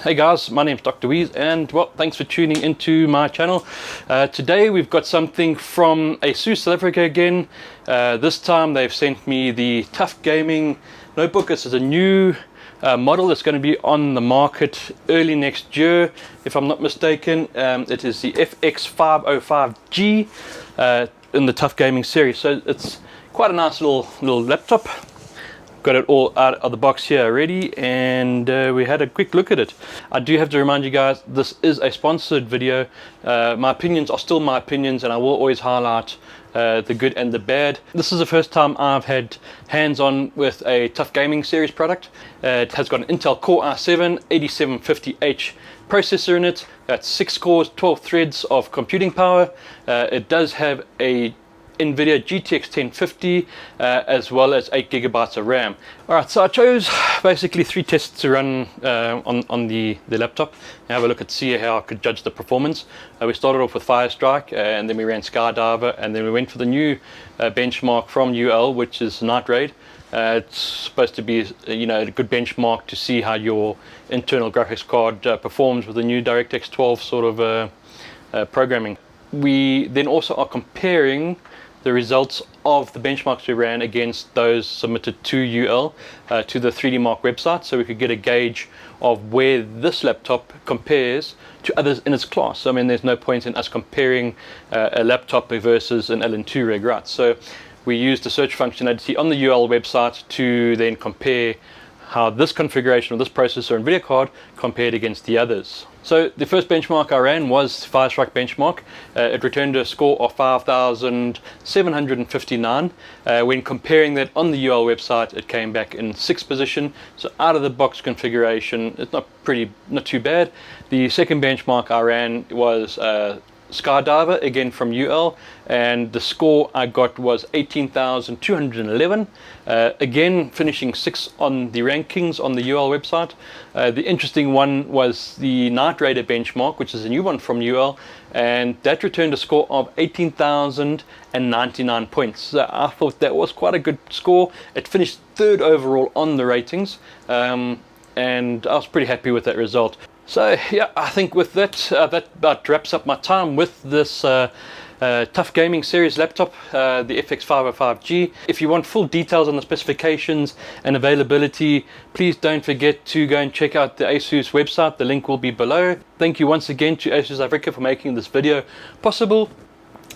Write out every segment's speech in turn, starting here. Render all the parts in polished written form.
Hey guys, my name's DrWeez and well, thanks for tuning into my channel. Today we've got something from Asus South Africa again. This time they've sent me the Tough Gaming notebook. This is a new model that's going to be on the market early next year, if I'm not mistaken. It is the FX505G in the Tough Gaming series. So it's quite a nice little laptop. Got it all out of the box here already, and we had a quick look at it. I do have to remind you guys, this is a sponsored video. My opinions are still my opinions, and I will always highlight the good and the bad. This is the first time I've had hands-on with a Tough Gaming series product. It has got an Intel Core i7 8750H processor in it. That's 6 cores, 12 threads of computing power. It does have a NVIDIA GTX 1050 as well as 8 gigabytes of RAM. Alright, so I chose basically 3 tests to run on the laptop and have a look at see how I could judge the performance. We started off with Firestrike and then we ran Skydiver, and then we went for the new benchmark from UL, which is Night Raid. It's supposed to be a good benchmark to see how your internal graphics card performs with the new DirectX 12 sort of programming. We then also are comparing the results of the benchmarks we ran against those submitted to UL, to the 3D Mark website, so we could get a gauge of where this laptop compares to others in its class. I mean, there's no point in us comparing a laptop versus an LN2 rig, right? So we used the search functionality on the UL website to then compare how this configuration of this processor and video card compared against the others. So the first benchmark I ran was Firestrike benchmark. It returned a score of 5,759. When comparing that on the UL website, it came back in 6th position. So out of the box configuration, it's not too bad. The second benchmark I ran was Skydiver, again from UL, and the score I got was 18,211, again finishing 6th on the rankings on the UL website. The interesting one was the Night Raider benchmark, which is a new one from UL, and that returned a score of 18,099 points. So I thought that was quite a good score. It finished 3rd overall on the ratings, and I was pretty happy with that result. So yeah, I think with that, that about wraps up my time with this Tough Gaming series laptop, the FX505G. If you want full details on the specifications and availability, please don't forget to go and check out the Asus website. The link will be below. Thank you once again to Asus South Africa for making this video possible,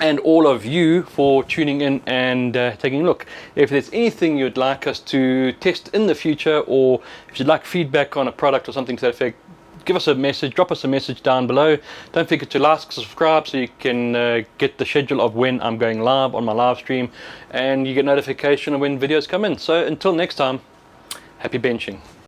and all of you for tuning in and taking a look. If there's anything you'd like us to test in the future, or if you'd like feedback on a product or something to that effect, give us a message, drop us a message down below. Don't forget to like, subscribe, so you can get the schedule of when I'm going live on my live stream, and you get notification of when videos come in. So until next time, happy benching.